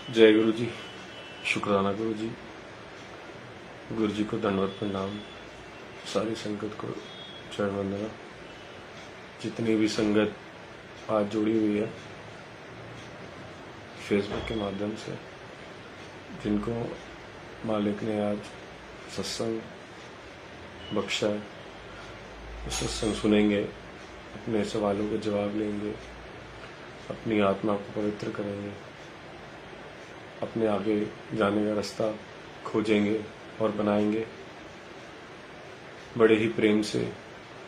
जय गुरु जी। शुक्राना गुरु जी। गुरु जी को दंडवत प्रणाम। सारी संगत को चरण वंदना। जितनी भी संगत आज जुड़ी हुई है फेसबुक के माध्यम से, जिनको मालिक ने आज सत्संग बख्शा है, सत्संग सुनेंगे, अपने सवालों के जवाब लेंगे, अपनी आत्मा को पवित्र करेंगे, अपने आगे जाने का रास्ता खोजेंगे और बनाएंगे। बड़े ही प्रेम से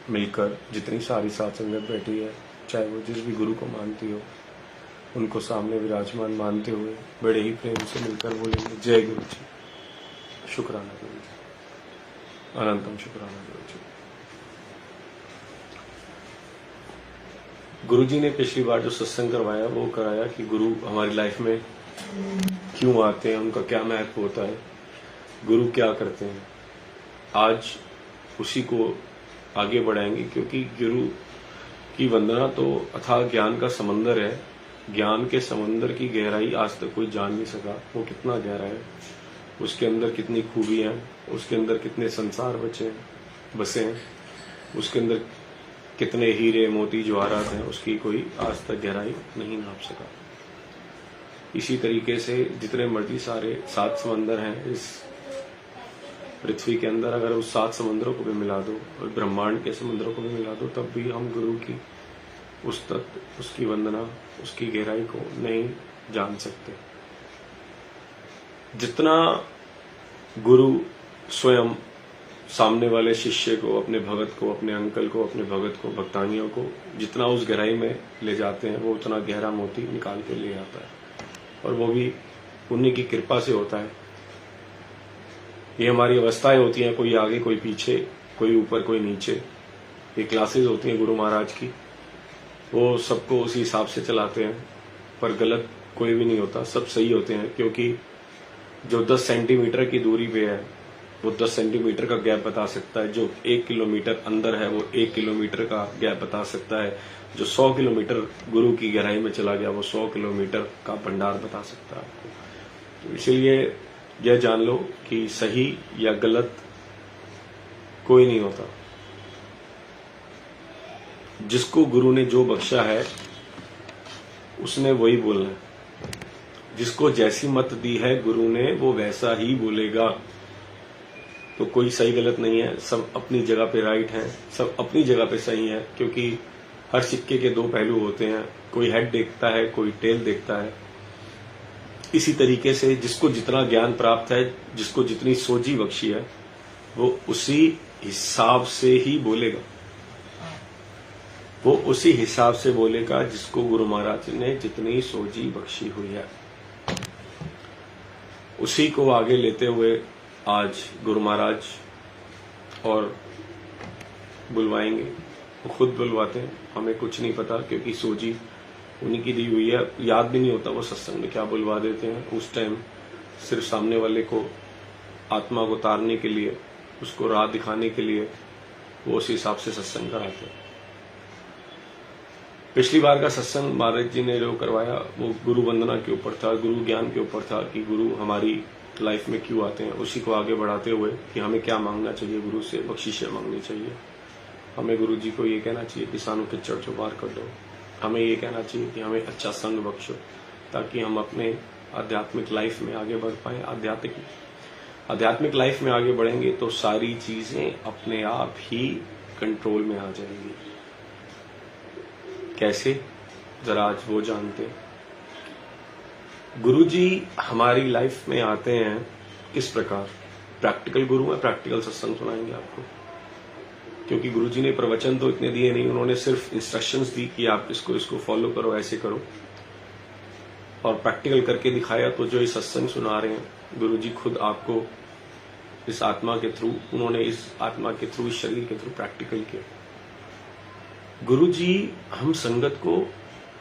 मिलकर जितनी सारी साथ संगत बैठी है, चाहे वो जिस भी गुरु को मानती हो, उनको सामने विराजमान मानते हुए बड़े ही प्रेम से मिलकर बोलेंगे जय गुरु जी। शुक्राना गुरु जी। अनंतम शुक्राना गुरु जी। गुरु जी ने पिछली बार जो सत्संग करवाया वो कराया कि गुरु हमारी लाइफ में क्यों आते हैं, उनका क्या महत्व होता है, गुरु क्या करते हैं। आज उसी को आगे बढ़ाएंगे, क्योंकि गुरु की वंदना तो अथाह ज्ञान का समंदर है। ज्ञान के समंदर की गहराई आज तक कोई जान नहीं सका, वो कितना गहरा है, उसके अंदर कितनी खूबियां हैं, उसके अंदर कितने संसार बसे हैं, उसके अंदर कितने हीरे मोती जवाहरात हैं, उसकी कोई आज तक गहराई नहीं नाप सका। इसी तरीके से जितने मर्जी सारे 7 समंदर हैं इस पृथ्वी के अंदर, अगर उस 7 समंदरों को भी मिला दो और ब्रह्मांड के समंदरों को भी मिला दो, तब भी हम गुरु की उस तत्व, उसकी वंदना, उसकी गहराई को नहीं जान सकते। जितना गुरु स्वयं सामने वाले शिष्य को, अपने भगत को, अपने अंकल को, अपने भगत को, भक्तानियों को जितना उस गहराई में ले जाते हैं, वो उतना गहरा मोती निकाल के ले आता है, और वो भी उन्हीं की कृपा से होता है। ये हमारी अवस्थाएं होती हैं, कोई आगे कोई पीछे, कोई ऊपर कोई नीचे। ये क्लासेस होती हैं गुरु महाराज की, वो सबको उसी हिसाब से चलाते हैं, पर गलत कोई भी नहीं होता, सब सही होते हैं। क्योंकि जो 10 सेंटीमीटर की दूरी पे है वो 10 सेंटीमीटर का गैप बता सकता है, जो 1 किलोमीटर अंदर है वो 1 किलोमीटर का गैप बता सकता है, जो 100 किलोमीटर गुरु की गहराई में चला गया वो 100 किलोमीटर का भंडार बता सकता है आपको। तो इसलिए यह जान लो कि सही या गलत कोई नहीं होता। जिसको गुरु ने जो बख्शा है उसने वही बोलना है। जिसको जैसी मत दी है गुरु ने वो वैसा ही बोलेगा। तो कोई सही गलत नहीं है, सब अपनी जगह पे राइट है, सब अपनी जगह पे सही है। क्योंकि हर सिक्के के 2 पहलू होते हैं, कोई हेड देखता है, कोई टेल देखता है। इसी तरीके से जिसको जितना ज्ञान प्राप्त है, जिसको जितनी सोझी बख्शी है, वो उसी हिसाब से ही बोलेगा। वो उसी हिसाब से बोलेगा जिसको गुरु महाराज ने जितनी सोझी बख्शी हुई है। उसी को आगे लेते हुए आज गुरु महाराज और बुलवाएंगे, वो खुद बुलवाते हैं, हमें कुछ नहीं पता, क्योंकि सोझी उन्हीं की दी हुई है। याद भी नहीं होता वो सत्संग में क्या बुलवा देते हैं। उस टाइम सिर्फ सामने वाले को आत्मा को तारने के लिए, उसको राह दिखाने के लिए वो उस हिसाब से सत्संग कराते हैं। पिछली बार का सत्संग महाराज जी ने जो करवाया वो गुरु वंदना के ऊपर था, गुरु ज्ञान के ऊपर था, कि गुरु हमारी लाइफ में क्यों आते हैं। उसी को आगे बढ़ाते हुए कि हमें क्या मांगना चाहिए, गुरु से बख्शिशें मांगनी चाहिए। हमें गुरु जी को ये कहना चाहिए कि सानू किचड़ चो बाहर कर दो। हमें ये कहना चाहिए कि हमें अच्छा संग बख्शो, ताकि हम अपने आध्यात्मिक लाइफ में आगे बढ़ पाए। आध्यात्मिक लाइफ में आगे बढ़ेंगे तो सारी चीजें अपने आप ही कंट्रोल में आ जाएंगी। कैसे, जरा आज वो जानते हैं। गुरु जी हमारी लाइफ में आते हैं किस प्रकार। प्रैक्टिकल गुरु है, प्रैक्टिकल सत्संग सुनाएंगे आपको। क्योंकि गुरु जी ने प्रवचन तो इतने दिए नहीं, उन्होंने सिर्फ इंस्ट्रक्शंस दी कि आप इसको फॉलो करो, ऐसे करो, और प्रैक्टिकल करके दिखाया। तो जो ये सत्संग सुना रहे हैं गुरु जी खुद आपको इस आत्मा के थ्रू, उन्होंने इस आत्मा के थ्रू, इस शरीर के थ्रू प्रैक्टिकल किया। गुरु जी हम संगत को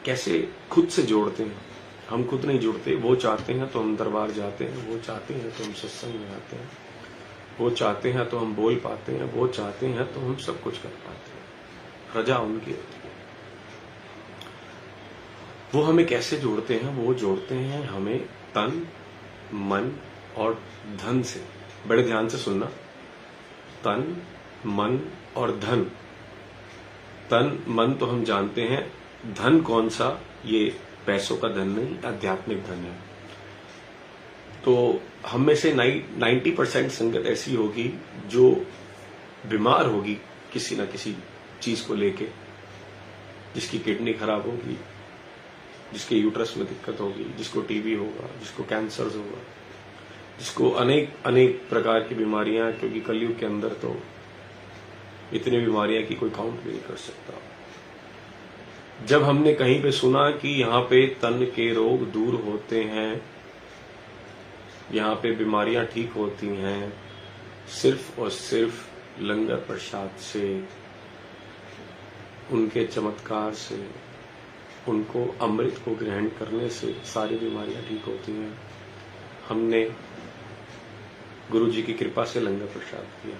कैसे खुद से जोड़ते हैं। हम खुद नहीं जुड़ते, वो चाहते हैं तो हम दरबार जाते हैं, वो चाहते हैं तो हम सत्संग में आते हैं, वो चाहते हैं तो हम बोल पाते हैं, वो चाहते हैं तो हम सब कुछ कर पाते हैं। रजा उनकी होती है। वो हमें कैसे जोड़ते हैं? वो जोड़ते हैं हमें तन, मन और धन से। बड़े ध्यान से सुनना, तन, मन और धन। तन मन तो हम जानते हैं, धन कौन सा? ये पैसों का धन नहीं, आध्यात्मिक धन है। तो हम में से 90% संगत ऐसी होगी जो बीमार होगी किसी ना किसी चीज को लेके, जिसकी किडनी खराब होगी, जिसके यूट्रस में दिक्कत होगी, जिसको टीबी होगा, जिसको कैंसर होगा, जिसको अनेक अनेक प्रकार की बीमारियां, क्योंकि कलयुग के अंदर तो इतनी बीमारियां की कोई काउंट भी नहीं कर सकता। जब हमने कहीं पे सुना कि यहाँ पे तन के रोग दूर होते हैं, यहाँ पे बीमारियां ठीक होती हैं सिर्फ और सिर्फ लंगर प्रसाद से, उनके चमत्कार से, उनको अमृत को ग्रहण करने से सारी बीमारियां ठीक होती हैं, हमने गुरु जी की कृपा से लंगर प्रसाद किया।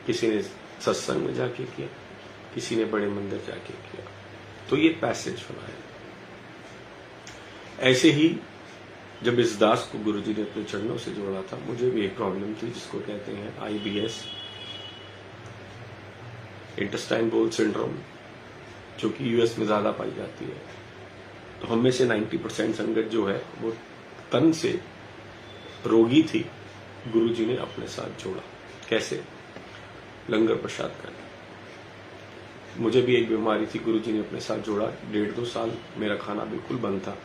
किसी ने सत्संग में जाके किया, किसी ने बड़े मंदिर जाके किया। तो ये पैसेज सुना है। ऐसे ही जब इस दास को गुरु जी ने अपने चरणों से जोड़ा था, मुझे भी एक प्रॉब्लम थी जिसको कहते हैं IBS, इंटेस्टाइन बोल सिंड्रोम, जो कि US में ज्यादा पाई जाती है। तो हम में से 90% संगत जो है वो तन से रोगी थी, गुरु जी ने अपने साथ जोड़ा। कैसे? लंगर प्रसाद करके। मुझे भी एक बीमारी थी, गुरु जी ने अपने साथ जोड़ा। 1.5-2 साल मेरा खाना बिल्कुल बंद था।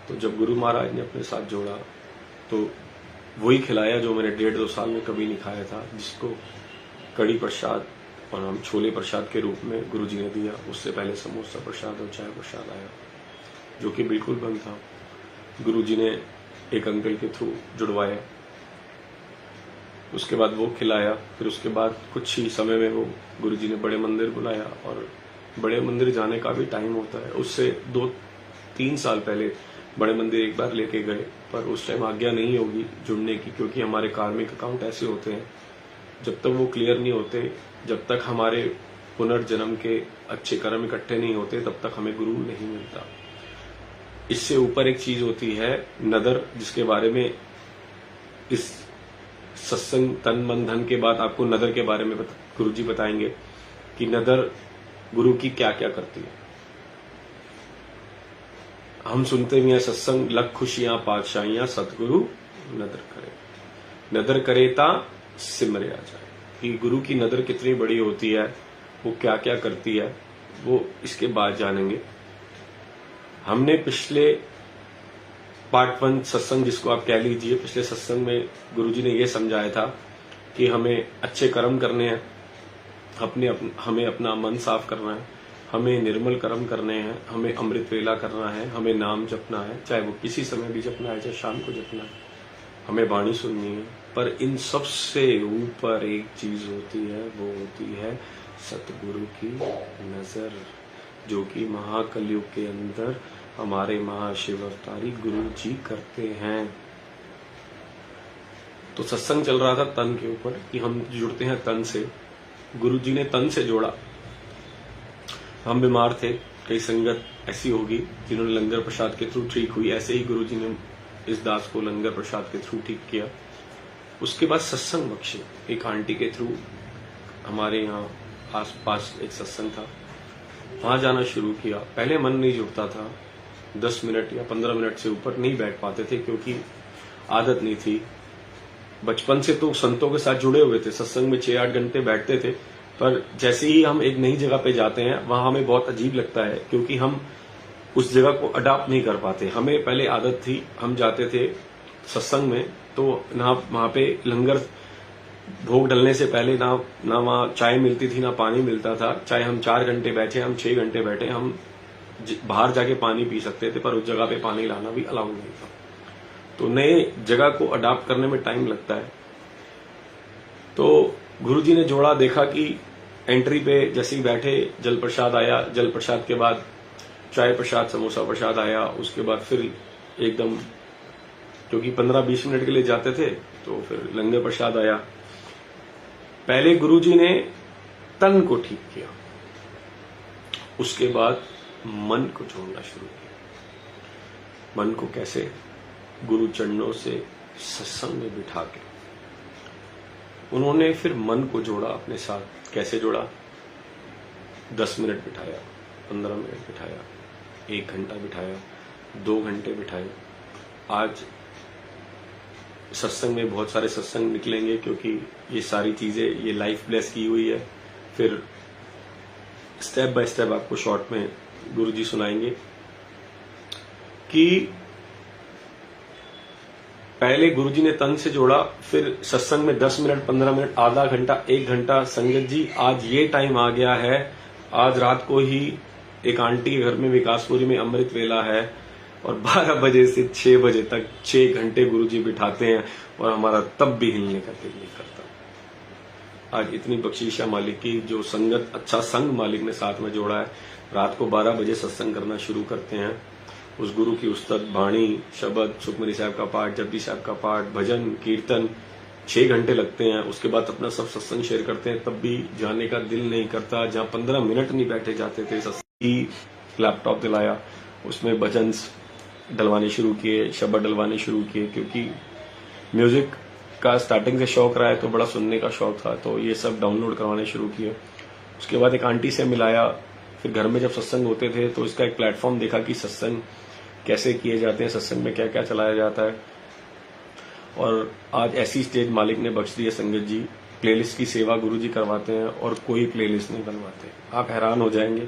तो जब गुरु महाराज ने अपने साथ जोड़ा तो वही खिलाया जो मैंने 1.5-2 साल में कभी नहीं खाया था, जिसको कड़ी प्रसाद और हम छोले प्रसाद के रूप में गुरु जी ने दिया। उससे पहले समोसा प्रसाद और चाय प्रसाद आया, जो कि बिल्कुल बंद था। गुरु जी ने एक अंकल के थ्रू जुड़वाया, उसके बाद वो खिलाया। फिर उसके बाद कुछ ही समय में वो गुरु जी ने बड़े मंदिर बुलाया, और बड़े मंदिर जाने का भी टाइम होता है। उससे 2-3 साल पहले बड़े मंदिर एक बार लेके गए, पर उस टाइम आज्ञा नहीं होगी जुड़ने की, क्योंकि हमारे कार्मिक अकाउंट ऐसे होते हैं, जब तक वो क्लियर नहीं होते, जब तक हमारे पुनर्जन्म के अच्छे कर्म इकट्ठे नहीं होते, तब तक हमें गुरु नहीं मिलता। इससे ऊपर एक चीज होती है नदर, जिसके बारे में इस सत्संग तन मन धन के बाद आपको नदर के बारे में गुरु जी बताएंगे कि नदर गुरु की क्या क्या करती है। हम सुनते भी हैं सत्संग, लख खुशियां पातशाहियां सतगुरु नदर करे, नदर करे ता सिमरे आ जाए। कि गुरु की नदर कितनी बड़ी होती है, वो क्या क्या करती है, वो इसके बाद जानेंगे। हमने पिछले पार्ट 1 सत्संग, जिसको आप कह लीजिए, पिछले सत्संग में गुरुजी ने ये समझाया था कि हमें अच्छे कर्म करने हैं, हमें अपना मन साफ करना है, हमें निर्मल कर्म करने हैं, हमें अमृत वेला करना है, हमें नाम जपना है, चाहे वो किसी समय भी जपना है, चाहे शाम को जपना है, हमें वाणी सुननी है। पर इन सब से ऊपर एक चीज होती है, वो होती है सतगुरु की नजर, जो कि महाकलयुग के अंदर हमारे महाशिव अवतारी गुरु जी करते हैं। तो सत्संग चल रहा था तन के ऊपर कि हम जुड़ते हैं तन से। गुरु जी ने तन से जोड़ा। हम बीमार थे, कई संगत ऐसी होगी जिन्होंने लंगर प्रसाद के थ्रू ठीक हुई, ऐसे ही गुरु जी ने इस दास को लंगर प्रसाद के थ्रू ठीक किया। उसके बाद सत्संग बख्शे, एक आंटी के थ्रू हमारे यहाँ आसपास एक सत्संग था, वहां जाना शुरू किया। पहले मन नहीं जुड़ता था, 10 मिनट या 15 मिनट से ऊपर नहीं बैठ पाते थे, क्योंकि आदत नहीं थी। बचपन से तो संतों के साथ जुड़े हुए थे, सत्संग में 6-8 घंटे बैठते थे, पर जैसे ही हम एक नई जगह पे जाते हैं, वहां हमें बहुत अजीब लगता है, क्योंकि हम उस जगह को अडॉप्ट नहीं कर पाते। हमें पहले आदत थी, हम जाते थे सत्संग में, तो ना वहां पे लंगर भोग डलने से पहले ना वहां चाय मिलती थी, ना पानी मिलता था। चाहे हम 4 घंटे बैठे, हम 6 घंटे बैठे, हम बाहर जाके पानी पी सकते थे, पर उस जगह पे पानी लाना भी अलाउ नहीं था। तो नए जगह को अडॉप्ट करने में टाइम लगता है। तो गुरुजी ने जोड़ा, देखा कि एंट्री पे जैसे ही बैठे जल प्रसाद आया, जल प्रसाद के बाद चाय प्रसाद, समोसा प्रसाद आया, उसके बाद फिर एकदम, क्योंकि 15-20 मिनट के लिए जाते थे, तो फिर लंगर प्रसाद आया। पहले गुरुजी ने तन को ठीक किया, उसके बाद मन को जोड़ना शुरू किया। मन को कैसे? गुरु चरणों से सत्संग में बिठा के उन्होंने फिर मन को जोड़ा अपने साथ। कैसे जोड़ा? 10 मिनट बिठाया, 15 मिनट बिठाया, 1 घंटा बिठाया, 2 घंटे बिठाए। आज सत्संग में बहुत सारे सत्संग निकलेंगे क्योंकि ये सारी चीजें ये लाइफ ब्लेस की हुई है। फिर स्टेप बाय स्टेप आपको शॉर्ट में गुरुजी सुनाएंगे कि पहले गुरुजी ने तन से जोड़ा, फिर सत्संग में 10 मिनट, 15 मिनट, आधा घंटा, 1 घंटा। संगत जी, आज ये टाइम आ गया है, आज रात को ही एक आंटी के घर में विकासपुरी में अमृत वेला है और 12 बजे से 6 बजे तक 6 घंटे गुरुजी बिठाते हैं और हमारा तब भी हिलने का दिल नहीं करता। आज इतनी बख्शीशा मालिक की, जो संगत अच्छा संग मालिक ने साथ में जोड़ा है। रात को 12 बजे सत्संग करना शुरू करते हैं। उस गुरु की उस्तत, बाणी, शब्द, सुखमनी साहब का पाठ, जपजी साहब का पाठ, भजन, कीर्तन, 6 घंटे लगते हैं। उसके बाद अपना सब सत्संग शेयर करते हैं, तब भी जाने का दिल नहीं करता। जहां 15 मिनट नहीं बैठे जाते थे, सत्संग लैपटॉप दिलाया, उसमें भजन डलवाने शुरू किए, शब्द डलवाने शुरू किए, क्योंकि म्यूजिक का स्टार्टिंग से शौक रहा है तो बड़ा सुनने का शौक था, तो ये सब डाउनलोड करवाने शुरू किए। उसके बाद एक आंटी से मिलाया। फिर घर में जब सत्संग होते थे तो इसका एक प्लेटफॉर्म देखा कि सत्संग कैसे किए जाते हैं, सत्संग में क्या क्या चलाया जाता है। और आज ऐसी स्टेज मालिक ने बख्श दी है संगत जी, प्लेलिस्ट की सेवा गुरुजी करवाते हैं और कोई प्लेलिस्ट नहीं बनवाते। आप हैरान हो जाएंगे।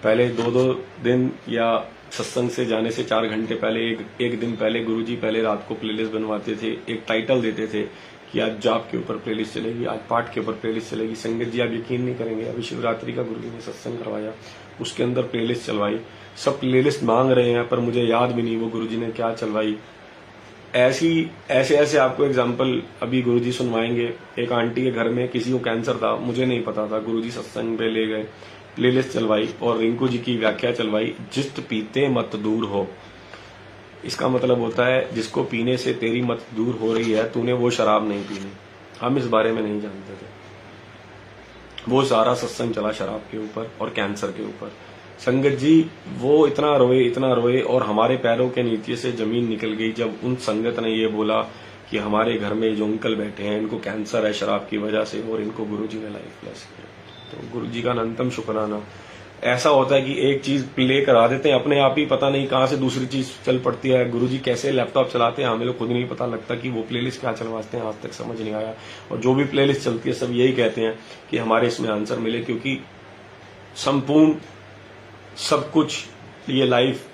पहले 2-2 दिन या सत्संग से जाने से 4 घंटे पहले, एक दिन पहले गुरुजी पहले रात को प्लेलिस्ट बनवाते थे। एक टाइटल देते थे कि आज जाप के ऊपर प्लेलिस्ट चलेगी, आज पाठ के ऊपर प्लेलिस्ट चलेगी। संगत जी, आप यकीन नहीं करेंगे, अभी शिवरात्रि का गुरुजी ने सत्संग करवाया, उसके अंदर प्लेलिस्ट चलवाई। सब प्लेलिस्ट मांग रहे हैं पर मुझे याद भी नहीं वो गुरुजी ने क्या चलवाई। ऐसे आपको एग्जाम्पल अभी गुरुजी सुनवाएंगे। एक आंटी के घर में किसी को कैंसर था, मुझे नहीं पता था, गुरुजी सत्संग पे ले गए, प्लेलिस्ट चलवाई और रिंकू जी की व्याख्या चलवाई, जिस्ट पीते मत दूर हो। इसका मतलब होता है जिसको पीने से तेरी मत दूर हो रही है, तूने वो शराब नहीं पीनी। हम इस बारे में नहीं जानते थे। वो सारा सत्संग चला शराब के ऊपर और कैंसर के ऊपर। संगत जी, वो इतना रोए और हमारे पैरों के नीचे से जमीन निकल गई जब उन संगत ने ये बोला कि हमारे घर में जो अंकल बैठे हैं इनको कैंसर है शराब की वजह से और इनको गुरुजी ने लाइफ ब्लेस किया। तो गुरुजी का अनंतम शुक्राना। ऐसा होता है कि एक चीज प्ले करा देते हैं, अपने आप ही पता नहीं कहां से दूसरी चीज चल पड़ती है। गुरुजी कैसे लैपटॉप चलाते हैं हमें लोग खुद नहीं पता लगता कि वो प्लेलिस्ट क्या चलवाते हैं, आज तक समझ नहीं आया। और जो भी प्लेलिस्ट चलती है सब यही कहते हैं कि हमारे इसमें आंसर मिले, क्योंकि संपूर्ण सब कुछ ये लाइफ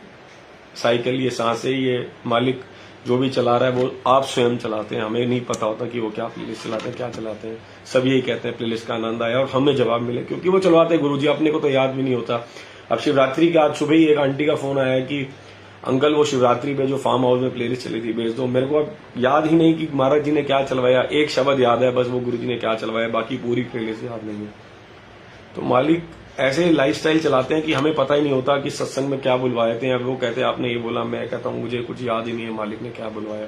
साइकिल, ये सांसें, ये मालिक जो भी चला रहा है वो आप स्वयं चलाते हैं। हमें नहीं पता होता कि वो क्या प्लेलिस्ट चलाते हैं, क्या चलाते हैं। सब यही कहते हैं प्लेलिस्ट का आनंद आया और हमें जवाब मिले, क्योंकि वो चलवाते हैं गुरुजी, अपने को तो याद भी नहीं होता। अब शिवरात्रि के आज सुबह ही एक आंटी का फोन आया कि अंकल वो शिवरात्रि पे जो फार्म हाउस में प्लेलिस्ट चली थी भेज दो। मेरे को अब याद ही नहीं कि महाराज जी ने क्या चलवाया, एक शब्द याद है बस, वो गुरुजी ने क्या चलवाया, बाकी पूरी प्लेलिस्ट याद नहीं है। तो मालिक ऐसे लाइफस्टाइल चलाते हैं कि हमें पता ही नहीं होता कि सत्संग में क्या बुलवाए थे। अब वो कहते हैं आपने ये बोला, मैं कहता हूँ मुझे कुछ याद ही नहीं है मालिक ने क्या बुलवाया,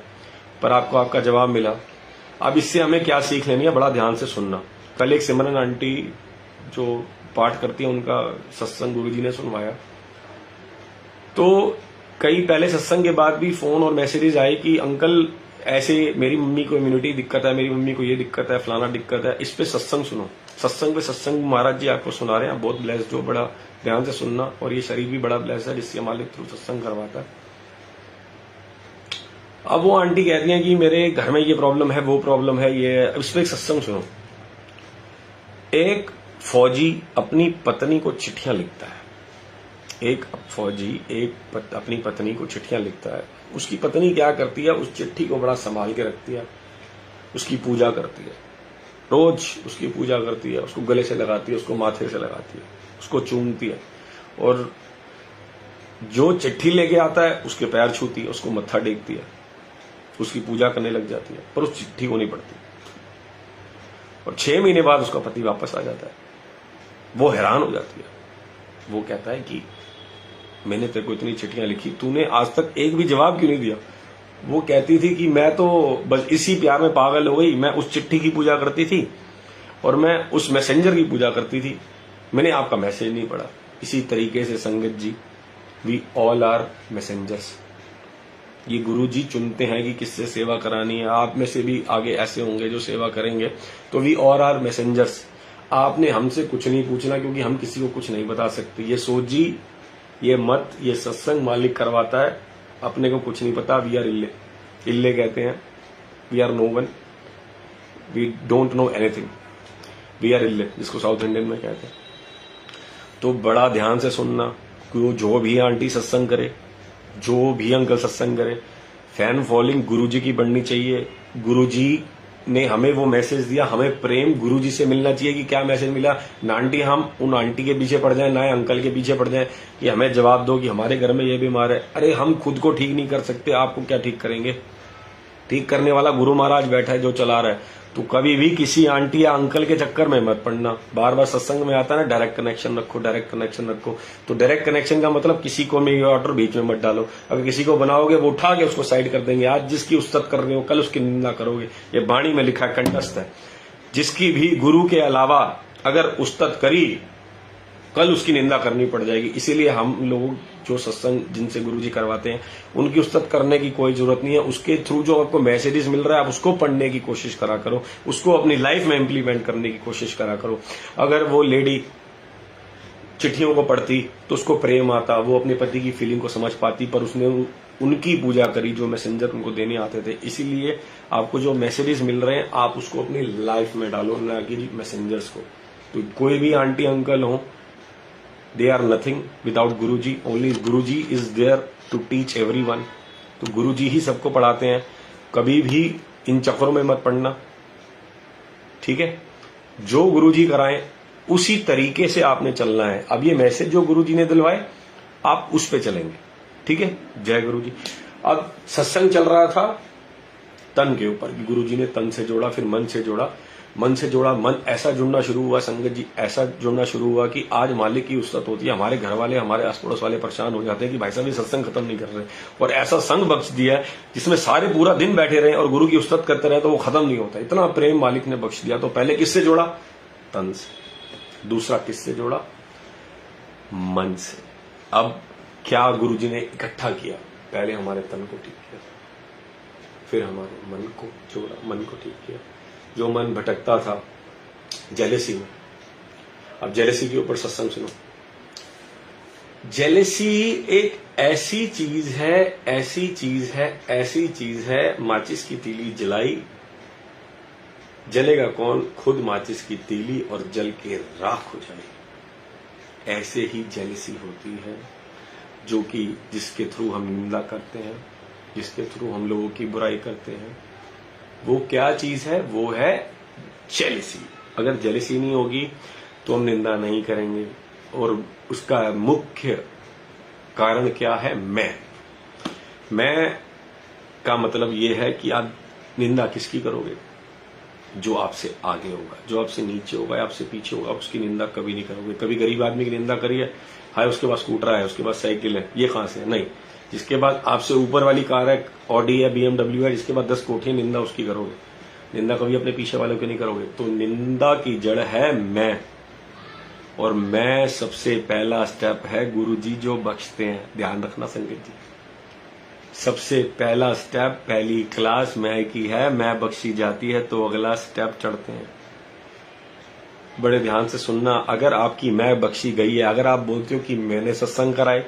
पर आपको आपका जवाब मिला। अब इससे हमें क्या सीख लेनी है, बड़ा ध्यान से सुनना। कल एक सिमरन आंटी जो पाठ करती है उनका सत्संग गुरुजी ने सुनवाया, तो कई पहले सत्संग के बाद भी फोन और मैसेजेस आए कि अंकल ऐसे मेरी मम्मी को इम्यूनिटी दिक्कत है, मेरी मम्मी को ये दिक्कत है, फलाना दिक्कत है, इस पे सत्संग सुनो। सत्संग पे सत्संग महाराज जी आपको सुना रहे हैं, बहुत ब्लेस्ड हो, बड़ा ध्यान से सुनना। और ये शरीर भी बड़ा ब्लेस्ड है जिससे हमारे थ्रू सत्संग करवाता है। अब वो आंटी कहती हैं कि मेरे घर में ये प्रॉब्लम है, वो प्रॉब्लम है, ये, इस पे एक सत्संग सुनो। एक फौजी अपनी पत्नी को चिट्ठियां लिखता है, एक फौजी अपनी पत्नी को चिट्ठियां लिखता है। उसकी पत्नी क्या करती है, उस चिट्ठी को बड़ा संभाल के रखती है, उसकी पूजा करती है, रोज उसकी पूजा करती है, उसको गले से लगाती है, उसको माथे से लगाती है, उसको चूमती है, और जो चिट्ठी लेके आता है उसके पैर छूती है, उसको मत्था टेकती है, उसकी पूजा करने लग जाती है, पर उस चिट्ठी को नहीं पढ़ती। और 6 महीने बाद उसका पति वापस आ जाता है। वो हैरान हो जाती है, वो कहता है कि मैंने तेरे को इतनी चिट्ठियां लिखी, तूने आज तक एक भी जवाब क्यों नहीं दिया। वो कहती थी कि मैं तो बस इसी प्यार में पागल हो गई, मैं उस चिट्ठी की पूजा करती थी और मैं उस मैसेंजर की पूजा करती थी, मैंने आपका मैसेज नहीं पढ़ा। इसी तरीके से संगत जी, वी ऑल आर मैसेंजर्स। ये गुरु जी चुनते हैं कि किससे सेवा करानी है। आप में से भी आगे ऐसे होंगे जो सेवा करेंगे, तो वी ऑल आर मैसेंजर्स। आपने हमसे कुछ नहीं पूछना, क्योंकि हम किसी को कुछ नहीं बता सकते। ये सोच जी, ये मत, ये सत्संग मालिक करवाता है, अपने को कुछ नहीं पता। वी आर इल्ले, इल्ले कहते हैं, we are no one, we don't know anything, we are इल्ले, जिसको साउथ इंडियन में कहते हैं। तो बड़ा ध्यान से सुनना, जो भी आंटी सत्संग करे, जो भी अंकल सत्संग करे, फैन फॉलोइंग गुरुजी की बढ़नी चाहिए। गुरुजी ने हमें वो मैसेज दिया, हमें प्रेम गुरुजी से मिलना चाहिए। कि क्या मैसेज मिला, ना आंटी हम उन आंटी के पीछे पड़ जाए, ना अंकल के पीछे पड़ जाए कि हमें जवाब दो कि हमारे घर में ये बीमार है। अरे हम खुद को ठीक नहीं कर सकते, आपको क्या ठीक करेंगे? ठीक करने वाला गुरु महाराज बैठा है जो चला रहा है। तो कभी भी किसी आंटी या अंकल के चक्कर में मत पड़ना। बार बार सत्संग में आता है ना, डायरेक्ट कनेक्शन रखो, डायरेक्ट कनेक्शन रखो। तो डायरेक्ट कनेक्शन का मतलब किसी को मेरी ऑर्डर बीच में मत डालो। अगर किसी को बनाओगे वो उठा के उसको साइड कर देंगे। आज जिसकी उस्तत कर रहे हो, कल उसकी निंदा करोगे। ये वाणी में लिखा कंठस्थ है। जिसकी भी गुरु के अलावा अगर उस्तत करी, कल उसकी निंदा करनी पड़ जाएगी। इसीलिए हम लोग जो सत्संग जिनसे गुरुजी करवाते हैं, उनकी उस्तत करने की कोई जरूरत नहीं है। उसके थ्रू जो आपको मैसेजेस मिल रहा है, आप उसको पढ़ने की कोशिश करा करो, उसको अपनी लाइफ में इंप्लीमेंट करने की कोशिश करा करो। अगर वो लेडी चिट्ठियों को पढ़ती तो उसको प्रेम आता, वो अपने पति की फीलिंग को समझ पाती, पर उसने उनकी पूजा करी जो मैसेंजर उनको देने आते थे। इसीलिए आपको जो मैसेजेस मिल रहे हैं, आप उसको अपनी लाइफ में डालो, ना कि मैसेंजर्स को। तो कोई भी आंटी अंकल हो, they are nothing without Guruji. Only Guruji is there to teach everyone. तो गुरुजी ही सबको पढ़ाते हैं। कभी भी इन चक्करों में मत पड़ना, ठीक है? जो गुरुजी कराएं उसी तरीके से आपने चलना है। अब ये मैसेज जो गुरुजी ने दिलवाए, आप उस पे चलेंगे, ठीक है? जय गुरुजी। अब सत्संग चल रहा था तन के ऊपर, गुरुजी ने तन से जोड़ा, फिर मन से जोड़ा, मन से जोड़ा, मन ऐसा जुड़ना शुरू हुआ, संगत जी ऐसा जुड़ना शुरू हुआ कि आज मालिक की उस्तत होती है। हमारे घर वाले, हमारे आस पड़ोस वाले परेशान हो जाते हैं कि भाई साहब ये सत्संग खत्म नहीं कर रहे, और ऐसा संग बख्श दिया है जिसमें सारे पूरा दिन बैठे रहे और गुरु की उस्तत करते रहे तो वो खत्म नहीं होता। इतना प्रेम मालिक ने बख्श दिया। तो पहले किससे जोड़ा? तन से। दूसरा किससे जोड़ा? मन से। अब क्या गुरुजी ने इकट्ठा किया? पहले हमारे तन को ठीक किया, फिर हमारे मन को जोड़ा, मन को ठीक किया। जो मन भटकता था जेलेसी में, अब जेलेसी के ऊपर सत्संग सुनो। जेलेसी एक ऐसी चीज है, ऐसी चीज है, ऐसी चीज है, माचिस की तीली जलाई, जलेगा कौन? खुद माचिस की तीली, और जल के राख हो जाएगी। ऐसे ही जेलेसी होती है, जो कि जिसके थ्रू हम निंदा करते हैं, जिसके थ्रू हम लोगों की बुराई करते हैं। वो क्या चीज है? वो है जेलेसी। अगर जेलेसी नहीं होगी तो हम निंदा नहीं करेंगे। और उसका मुख्य कारण क्या है? मैं का मतलब ये है कि आप निंदा किसकी करोगे? जो आपसे आगे होगा, जो आपसे नीचे होगा, आपसे पीछे होगा, उसकी निंदा कभी नहीं करोगे। कभी गरीब आदमी की निंदा करिए, हाय उसके पास स्कूटर है, उसके पास साइकिल है, ये कहां से है? नहीं। जिसके बाद आपसे ऊपर वाली कार है, ऑडी है, BMW है, जिसके बाद 10 कोठियां, निंदा उसकी करोगे। निंदा कभी अपने पीछे वालों की नहीं करोगे। तो निंदा की जड़ है मैं, और मैं सबसे पहला स्टेप है गुरुजी जो बख्शते हैं। ध्यान रखना संगत जी, सबसे पहला स्टेप, पहली क्लास मैं की है। मैं बख्शी जाती है तो अगला स्टेप चढ़ते हैं। बड़े ध्यान से सुनना। अगर आपकी मैं बख्शी गई है, अगर आप बोलते हो कि मैंने सत्संग कराए,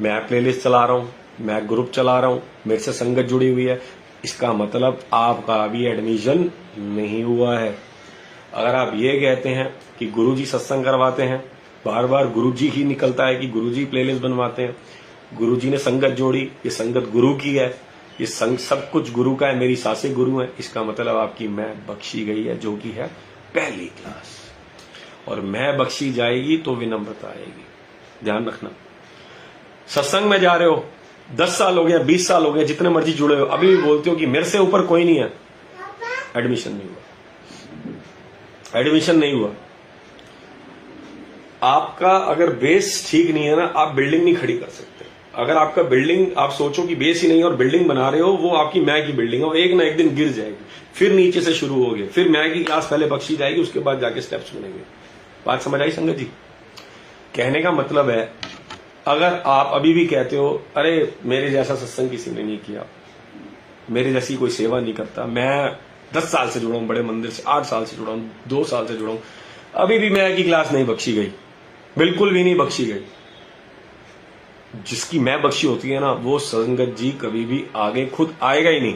मैं प्लेलिस्ट चला रहा हूं, मैं ग्रुप चला रहा हूं, मेरे से संगत जुड़ी हुई है, इसका मतलब आपका अभी एडमिशन नहीं हुआ है। अगर आप ये कहते हैं कि गुरुजी सत्संग करवाते हैं, बार बार गुरुजी ही निकलता है कि गुरुजी प्लेलिस्ट बनवाते हैं, गुरुजी ने संगत जोड़ी, ये संगत गुरु की है, ये सब कुछ गुरु का है, मेरी सासें गुरु है, इसका मतलब आपकी मैं बख्शी गई है, जो कि है पहली क्लास। और मैं बख्शी जाएगी तो विनम्रता आएगी। ध्यान रखना। सत्संग में जा रहे हो, 10 साल हो गया, 20 साल हो गया, जितने मर्जी जुड़े हो, अभी भी बोलते हो कि मेरे से ऊपर कोई नहीं है, एडमिशन नहीं हुआ, एडमिशन नहीं हुआ। आपका अगर बेस ठीक नहीं है ना, आप बिल्डिंग नहीं खड़ी कर सकते। अगर आपका बिल्डिंग, आप सोचो कि बेस ही नहीं है और बिल्डिंग बना रहे हो, वो आपकी मैं की बिल्डिंग है, और एक ना एक दिन गिर जाएगी, फिर नीचे से शुरू होगी, फिर मैं की क्लास पहले बख्शी जाएगी, उसके बाद जाके स्टेप्स बनेंगे। बात समझ आई संगत जी? कहने का मतलब है, अगर आप अभी भी कहते हो अरे मेरे जैसा सत्संग किसी ने नहीं किया, मेरे जैसी कोई सेवा नहीं करता, मैं 10 साल से जुड़ा हूं बड़े मंदिर से, 8 साल से जुड़ा हूं, 2 साल से जुड़ा हूं, अभी भी मैं की क्लास नहीं बख्शी गई, बिल्कुल भी नहीं बख्शी गई। जिसकी मैं बख्शी होती है ना, वो संगत जी कभी भी आगे खुद आएगा ही नहीं,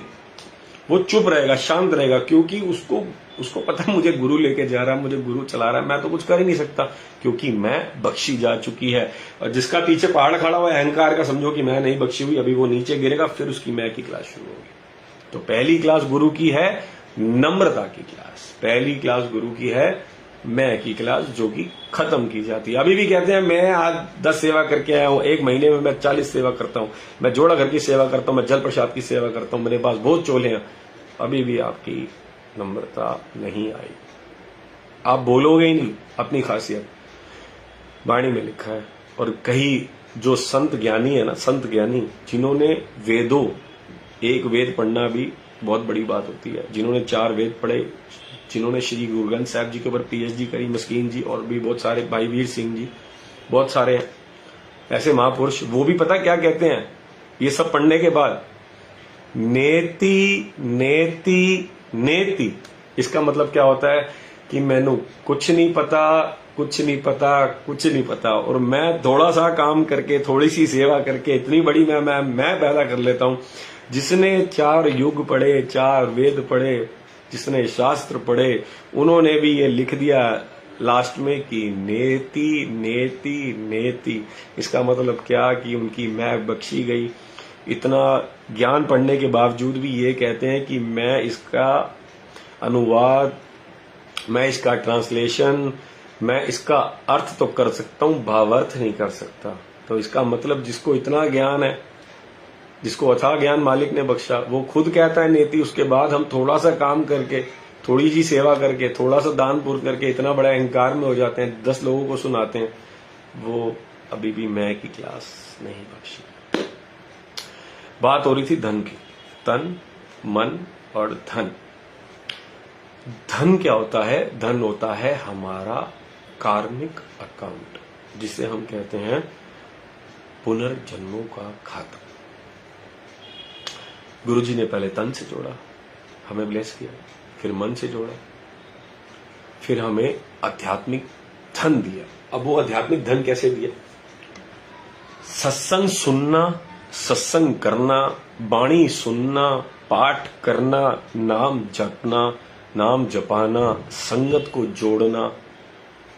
वो चुप रहेगा, शांत रहेगा, क्योंकि उसको पता है मुझे गुरु लेके जा रहा है, मुझे गुरु चला रहा है, मैं तो कुछ कर ही नहीं सकता क्योंकि मैं बख्शी जा चुकी है। और जिसका पीछे पहाड़ खड़ा हुआ है अहंकार का, समझो कि मैं नहीं बख्शी हुई, अभी वो नीचे गिरेगा, फिर उसकी मैं की क्लास शुरू होगी। तो पहली क्लास गुरु की है नम्रता की क्लास, पहली क्लास गुरु की है मैं की क्लास, जो कि खत्म की जाती है। अभी भी कहते हैं मैं आज 10 सेवा करके आया हूं, एक महीने में मैं 40 सेवा करता हूं, मैं जोड़ा घर की सेवा करता हूं, मैं जल प्रसाद की सेवा करता हूं, मेरे पास बहुत चोले हैं, अभी भी आपकी नम्रता नहीं आई, आप बोलोगे ही नहीं अपनी खासियत। वाणी में लिखा है, और कई जो संत ज्ञानी है ना, संत ज्ञानी जिन्होंने वेदों, एक वेद पढ़ना भी बहुत बड़ी बात होती है, जिन्होंने 4 वेद पढ़े, जिन्होंने श्री गुरु ग्रंथ साहब जी के ऊपर पीएचडी करी, मस्कीन जी और भी बहुत सारे, भाई वीर सिंह जी, बहुत सारे हैं ऐसे महापुरुष, वो भी पता क्या कहते हैं ये सब पढ़ने के बाद, नेति नेति नेति। इसका मतलब क्या होता है कि मैनू कुछ नहीं पता, कुछ नहीं पता, कुछ नहीं पता, और मैं थोड़ा सा काम करके, थोड़ी सी सेवा करके इतनी बड़ी मैं पैदा कर लेता हूं। जिसने 4 युग पढ़े, 4 वेद पढ़े, जिसने शास्त्र पढ़े, उन्होंने भी ये लिख दिया लास्ट में कि नेति नेति नेति। इसका मतलब क्या कि उनकी मैं बख्शी गई। इतना ज्ञान पढ़ने के बावजूद भी ये कहते हैं कि मैं इसका अनुवाद, मैं इसका ट्रांसलेशन, मैं इसका अर्थ तो कर सकता हूं, भावार्थ नहीं कर सकता। तो इसका मतलब जिसको इतना ज्ञान है, जिसको अथाह ज्ञान मालिक ने बख्शा, वो खुद कहता है नेति। उसके बाद हम थोड़ा सा काम करके, थोड़ी सी सेवा करके, थोड़ा सा दान पुण्य करके इतना बड़ा अहंकार में हो जाते हैं, 10 लोगों को सुनाते हैं, वो अभी भी मैं की क्लास नहीं बख्शी। बात हो रही थी धन की, तन, मन और धन। धन क्या होता है? धन होता है हमारा कार्मिक अकाउंट, जिसे हम कहते हैं पुनर्जन्मों का खाता। गुरुजी ने पहले तन से जोड़ा, हमें ब्लेस किया, फिर मन से जोड़ा, फिर हमें आध्यात्मिक धन दिया। अब वो आध्यात्मिक धन कैसे दिया? सत्संग सुनना, सत्संग करना, वाणी सुनना, पाठ करना, नाम जपना, नाम जपाना, संगत को जोड़ना,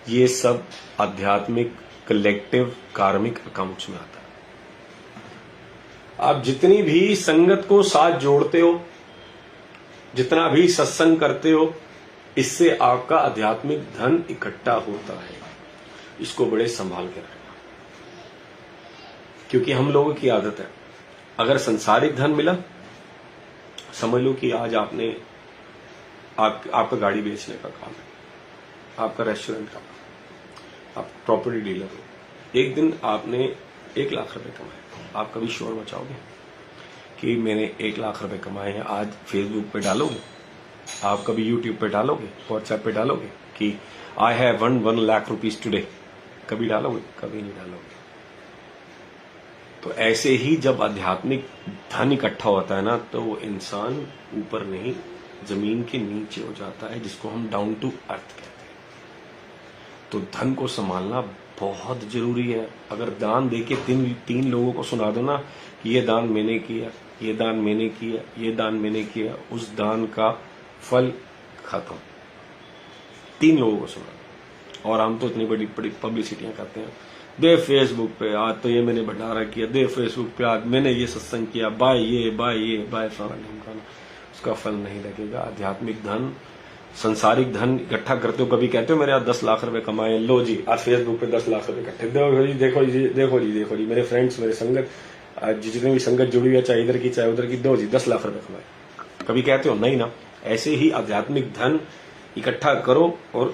ये सब आध्यात्मिक कलेक्टिव कार्मिक अकाउंट्स में आता है। आप जितनी भी संगत को साथ जोड़ते हो, जितना भी सत्संग करते हो, इससे आपका आध्यात्मिक धन इकट्ठा होता है। इसको बड़े संभाल के रखना, क्योंकि हम लोगों की आदत है, अगर संसारिक धन मिला, समझ लो कि आज आपने आपका गाड़ी बेचने का काम है, आपका रेस्टोरेंट का काम, आप प्रॉपर्टी डीलर हो, एक दिन आपने 1 लाख रुपए कमाए, आप कभी शोर मचाओगे कि मैंने 1 लाख रुपए कमाए हैं? आज फेसबुक पे डालोगे, आप कभी यूट्यूब पे डालोगे, व्हाट्सएप पे डालोगे कि I have one 1 lakh rupees today? कभी डालोगे? कभी नहीं डालोगे। तो ऐसे ही जब आध्यात्मिक धन इकट्ठा होता है ना, तो वो इंसान ऊपर नहीं, जमीन के नीचे हो जाता है, जिसको हम डाउन टू अर्थ कहते हैं। तो धन को संभालना बहुत जरूरी है। अगर दान देके 3 लोगों को सुना दो ना कि ये दान मैंने किया, ये दान मैंने किया, ये दान मैंने किया, उस दान का फल खत्म। 3 लोगों को सुना दो। और हम तो इतनी बड़ी बड़ी पब्लिसिटियां करते हैं, दे फेसबुक पे आज तो ये मैंने भंडारा किया, दे फेसबुक पे आज मैंने ये सत्संग किया, बाय ये बाय फलाना, उसका फल नहीं लगेगा। आध्यात्मिक धन, संसारिक धन इकट्ठा करते हो, कभी कहते हो मेरे आज 10 लाख रुपए कमाए, लो जी आज फेसबुक पे 10 लाख रुपए इकट्ठे, देखो जी मेरे फ्रेंड्स, मेरे संगत, आज जितनी भी संगत जुड़ी हुई है, चाहे इधर की चाहे उधर की, दो जी 10 लाख रुपए कमाए। कभी कहते हो? नहीं ना। ऐसे ही आध्यात्मिक धन इकट्ठा करो और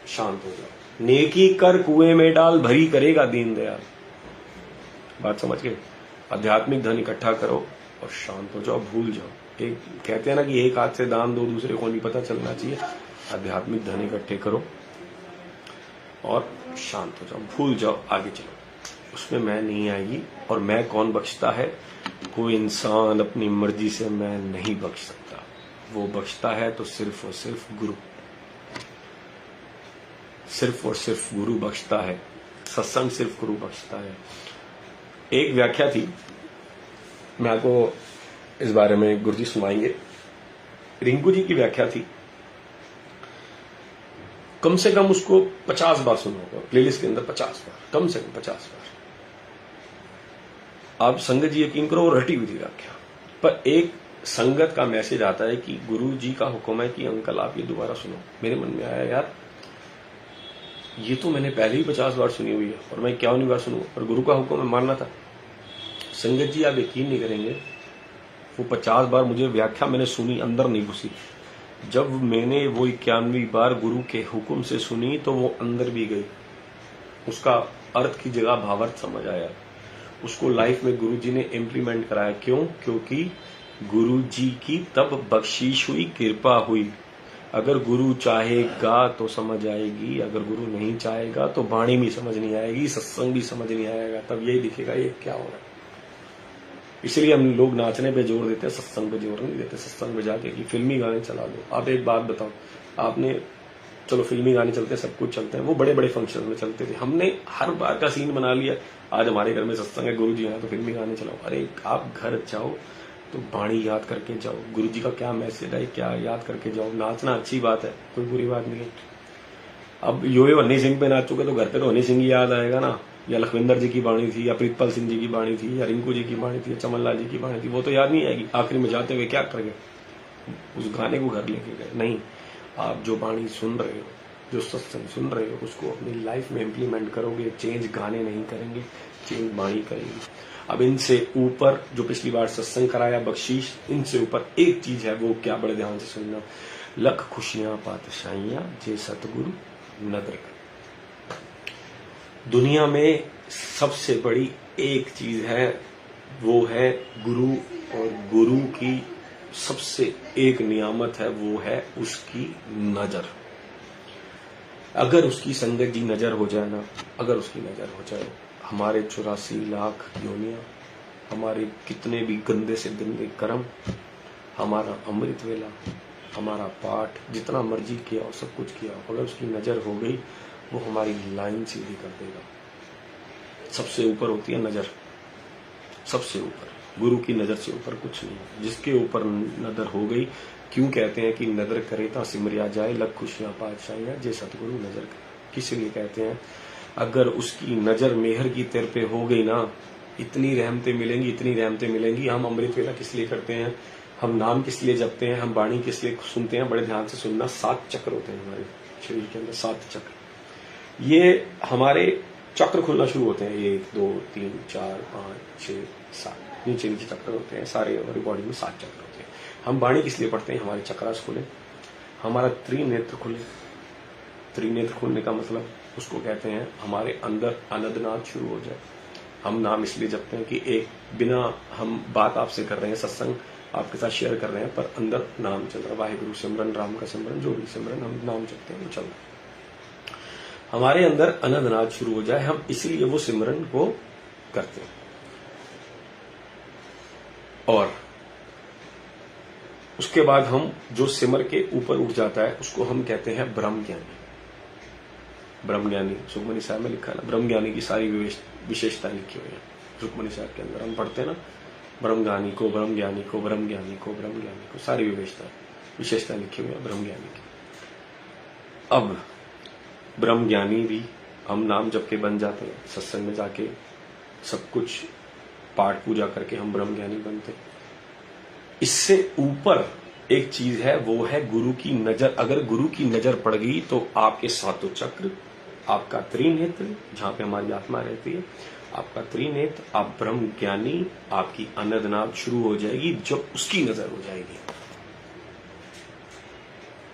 शांत हो जाओ। नेकी कर कुएं में डाल, भरी करेगा दीनदयाल। बात समझ गए? आध्यात्मिक धन इकट्ठा करो और शांत हो जाओ, भूल जाओ। एक कहते हैं ना कि एक हाथ से दान दो, दूसरे को नहीं पता चलना चाहिए। आध्यात्मिक धन इकट्ठे करो और शांत हो जाओ, भूल जाओ, आगे चलो। उसमें मैं नहीं आएगी। और मैं कौन बख्शता है? कोई इंसान अपनी मर्जी से मैं नहीं बख्श सकता। वो बख्शता है तो सिर्फ और सिर्फ गुरु, सिर्फ और सिर्फ गुरु बख्शता है। सत्संग सिर्फ गुरु बख्शता है। एक व्याख्या थी, मैं आपको इस बारे में गुरुजी सुनाएंगे। रिंकू जी की व्याख्या थी, कम से कम उसको 50 बार सुना होगा, प्लेलिस्ट के अंदर 50 बार, कम से कम 50 बार। आप संगत जी यकीन करो, रटी हुई थी व्याख्या, पर एक संगत का मैसेज आता है कि गुरु जी का हुक्म है कि अंकल आप ये दोबारा सुनो। मेरे मन में आया, यार ये तो मैंने पहले ही 50 बार सुनी हुई है और मैं 51 बार सुनूं, और गुरु का हुक्म है मानना था। संगत जी आप यकीन नहीं करेंगे, वो 50 बार मुझे व्याख्या मैंने सुनी, अंदर नहीं घुसी। जब मैंने वो 91वीं बार गुरु के हुक्म से सुनी तो वो अंदर भी गई, उसका अर्थ की जगह भावार्थ समझ आया, उसको लाइफ में गुरु जी ने इम्प्लीमेंट कराया। क्यों? क्योंकि गुरु जी की तब बख्शीश हुई, कृपा हुई। अगर गुरु चाहेगा तो समझ आएगी, अगर गुरु नहीं चाहेगा तो वाणी भी समझ नहीं आएगी, सत्संग भी समझ नहीं आएगा। तब यही दिखेगा ये क्या हो रहा है। इसलिए हम लोग नाचने पे जोर देते हैं, सत्संग पे जोर नहीं देते। सत्संग पे जाके कि फिल्मी गाने चला लो। आप एक बात बताओ, आपने चलो फिल्मी गाने चलते हैं, सब कुछ चलते हैं, वो बड़े बड़े फंक्शन में चलते थे। हमने हर बार का सीन बना लिया, आज हमारे घर में सत्संग है, गुरु जी आए तो फिल्मी गाने चलाओ। अरे आप घर जाओ तो वाणी याद करके जाओ, गुरु जी का क्या मैसेज है क्या याद करके जाओ। नाचना अच्छी बात है, कोई बुरी बात नहीं है। अब यो हनी सिंह पे नाचोगे तो घर पे तो हनी सिंह याद आएगा ना, या लखविंदर जी की बाणी थी, या प्रीतपाल सिंह जी की बाणी थी, या रिंकू जी की बाणी थी, या चमनलाल जी की बाणी थी, वो तो याद नहीं आएगी। आखिर में जाते हुए क्या कर गए? उस गाने को घर लेके गए। नहीं, आप जो बाणी सुन रहे हो, जो सत्संग सुन रहे हो, उसको अपनी लाइफ में इम्प्लीमेंट करोगे। चेंज गाने नहीं करेंगे, चेंज बाणी करेंगे। अब इनसे ऊपर जो पिछली बार सत्संग कराया, बख्शीश, इनसे ऊपर एक चीज है, वो क्या? बड़े ध्यान से सुनना। लख खुशियां पातशाइयां जे सतगुरु नदर। दुनिया में सबसे बड़ी एक चीज है, वो है गुरु, और गुरु की सबसे एक नियामत है, वो है उसकी नजर। अगर उसकी संगत जी नजर हो जाए ना, अगर उसकी नजर हो जाए, हमारे 84 लाख योनियां, हमारे कितने भी गंदे से गंदे कर्म, हमारा अमृत वेला, हमारा पाठ, जितना मर्जी किया और सब कुछ किया, अगर उसकी नजर हो गई, वो हमारी लाइन सीधी कर देगा। सबसे ऊपर होती है नजर, सबसे ऊपर। गुरु की नजर से ऊपर कुछ नहीं है। जिसके ऊपर नजर हो गई, क्यों कहते हैं कि नजर करे ता सिमरिया जाए, लख खुशियां पातशाइयां जे सतगुरु नजर करे। किस लिए कहते हैं? अगर उसकी नजर मेहर की तेरे पे हो गई ना, इतनी रहमतें मिलेंगी, इतनी रहमतें मिलेंगी। हम अमृत वेला किस लिए करते हैं? हम नाम किस लिए जपते हैं? हम वाणी किस लिए सुनते हैं? बड़े ध्यान से सुनना। 7 चक्र होते हैं हमारे शरीर के अंदर, 7 चक्र। ये हमारे चक्र खुलना शुरू होते हैं, 1 2 3 4 5 6 7 नीचे नीचे चक्र होते हैं। सारे हमारी बॉडी में 7 चक्र होते हैं। हम वाणी किस लिए पढ़ते हैं? हमारे चक्रास खुले, हमारा त्रिनेत्र खुले। त्रिनेत्र खुलने का मतलब उसको कहते हैं हमारे अंदर अनदनाद शुरू हो जाए। हम नाम इसलिए जपते हैं कि एक बिना हम बात आपसे कर रहे हैं, सत्संग आपके साथ शेयर कर रहे हैं, पर अंदर नाम चल रहा है। वाहिगुरु सिमरन, राम का सिमरन, जो भी सिमरन हम नाम जपते हैं वो चल रहा है। हमारे अंदर अनदनाद शुरू हो जाए, हम इसलिए वो सिमरन को करते हैं। और उसके बाद हम जो सिमर के ऊपर उठ जाता है, उसको हम कहते हैं ब्रह्म ज्ञानी। ब्रह्म ज्ञानी सुखमनी साहब में लिखा है ना, ब्रह्म ज्ञानी की सारी विशेषताएं लिखी हुई है सुखमनी साहब के अंदर। हम पढ़ते हैं ना, ब्रह्म ज्ञानी को, ब्रह्म ज्ञानी को, ब्रह्म ज्ञानी को, ब्रह्म ज्ञानी को, सारी विशेषताएं लिखी हुई है ब्रह्म ज्ञानी की। अब ब्रह्म ज्ञानी भी हम नाम जप के बन जाते हैं, सत्संग में जाके सब कुछ पाठ पूजा करके हम ब्रह्म ज्ञानी बनते हैं। इससे ऊपर एक चीज है, वो है गुरु की नजर। अगर गुरु की नजर पड़ गई तो आपके 7 चक्र, आपका त्रिनेत्र, जहां पे हमारी आत्मा रहती है, आपका त्रिनेत्र, आप ब्रह्म ज्ञानी, आपकी अनदनाद शुरू हो जाएगी जब उसकी नजर हो जाएगी।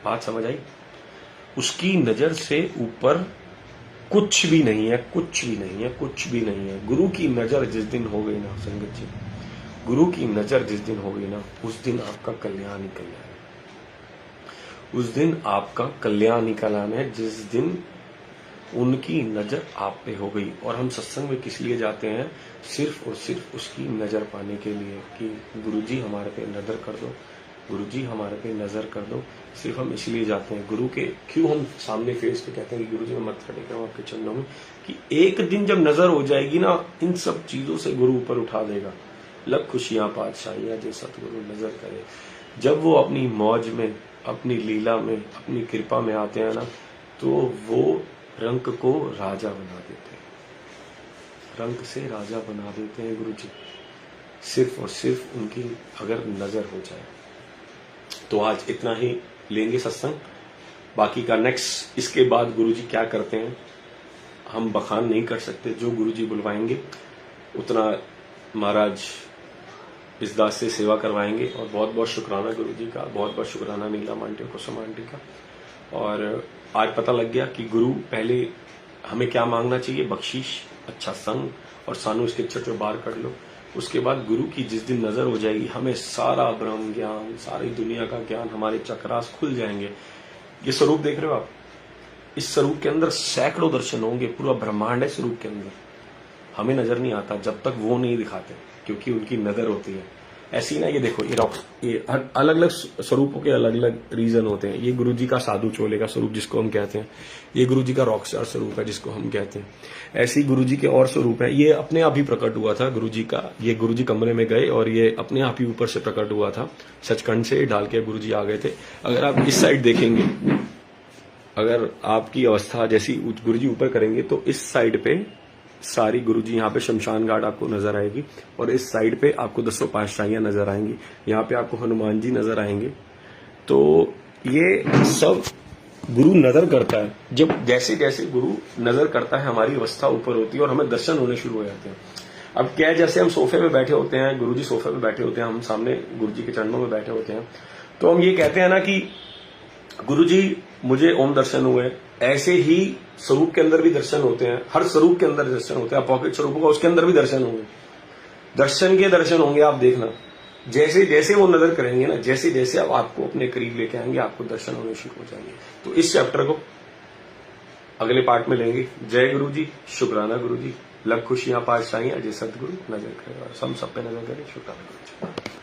बात समझ आई? उसकी नजर से ऊपर कुछ भी नहीं है, कुछ भी नहीं है, कुछ भी नहीं है। गुरु की नजर जिस दिन हो गई ना संगत जी, गुरु की नजर जिस दिन हो गई ना, उस दिन आपका कल्याण ही कल्याण है। उस दिन आपका कल्याण ही कल्याण है। जिस दिन उनकी नजर आप पे हो गई। और हम सत्संग में किस लिए जाते हैं? सिर्फ और सिर्फ उसकी नजर पाने के लिए कि गुरुजी हमारे पे नजर कर दो, गुरुजी हमारे पे नजर कर दो। सिर्फ हम इसलिए जाते हैं। गुरु के क्यों हम सामने फेस पे कहते हैं कि गुरुजी मैं मत्था टेक रहा हूं आपके चरणों में, कि एक दिन जब नजर हो जाएगी ना, इन सब चीजों से गुरु ऊपर उठा देगा। लग खुशियां पातशाहियां जो सतगुरु नजर करे। जब वो अपनी मौज में, अपनी लीला में, अपनी कृपा में आते हैं ना, तो वो रंक को राजा बना देते हैं। रंक से राजा बना देते हैं गुरु जी, सिर्फ और सिर्फ उनकी अगर नजर हो जाए। तो आज इतना ही लेंगे सत्संग। बाकी का नेक्स्ट, इसके बाद गुरु जी क्या करते हैं हम बखान नहीं कर सकते। जो गुरु जी बुलवाएंगे उतना महाराज इस दास से सेवा करवाएंगे। और बहुत बहुत शुक्राना गुरु जी का, बहुत बहुत शुक्राना नीलम आंटी और कुसुम आंटी का। और आज पता लग गया कि गुरु पहले हमें क्या मांगना चाहिए, बख्शीश, अच्छा संग और सानू इसके चक्र बाहर कर लो। उसके बाद गुरु की जिस दिन नजर हो जाएगी, हमें सारा ब्रह्म ज्ञान, सारी दुनिया का ज्ञान, हमारे चक्रास खुल जाएंगे। ये स्वरूप देख रहे हो आप, इस स्वरूप के अंदर सैकड़ों दर्शन होंगे, पूरा ब्रह्मांड है स्वरूप के अंदर। हमें नजर नहीं आता जब तक वो नहीं दिखाते, क्योंकि उनकी नजर होती है। ऐसी ना, ये देखो, ये रॉक, ये अलग अलग स्वरूपों के अलग अलग रीजन होते हैं। ये गुरुजी का साधु चोले का स्वरूप जिसको हम कहते हैं, ये गुरुजी का रॉकस्टार स्वरूप है जिसको हम कहते हैं। ऐसे ही गुरुजी के और स्वरूप है। ये अपने आप ही प्रकट हुआ था गुरुजी का। ये गुरुजी कमरे में गए और ये अपने आप ही ऊपर से प्रकट हुआ था, सचखंड से डाल के गुरुजी आ गए थे। अगर आप इस साइड देखेंगे, अगर आपकी अवस्था जैसी गुरुजी ऊपर करेंगे तो इस साइड पे सारी गुरुजी, यहाँ पे शमशान घाट आपको नजर आएगी और इस साइड पे आपको 10 पातशाहियां नजर आएंगी। यहाँ पे आपको हनुमान जी नजर आएंगे। तो ये सब गुरु नजर करता है। जब जैसे जैसे गुरु नजर करता है, हमारी अवस्था ऊपर होती है और हमें दर्शन होने शुरू हो जाते हैं। अब क्या है, जैसे हम सोफे पे बैठे होते हैं, गुरुजी सोफे पे बैठे होते हैं, हम सामने गुरुजी के चरणों में बैठे होते हैं, तो हम ये कहते हैं ना कि गुरुजी मुझे ओम दर्शन हुए। ऐसे ही स्वरूप के अंदर भी दर्शन होते हैं, हर स्वरूप के अंदर दर्शन होते हैं। पॉकेट स्वरूप का उसके अंदर भी दर्शन होंगे, दर्शन के दर्शन होंगे। आप देखना, जैसे जैसे वो नजर करेंगे ना, जैसे जैसे आप आपको अपने करीब लेके आएंगे, आपको दर्शन होने शुरू हो जाएंगे। तो इस चैप्टर को अगले पार्ट में लेंगे। जय गुरु जी, शुक्राना गुरु जी, लग खुशियां पातशाहियां, जय सतगुरु नजर करे और हम सब पे नजर करे। शुक्राना गुरु जी।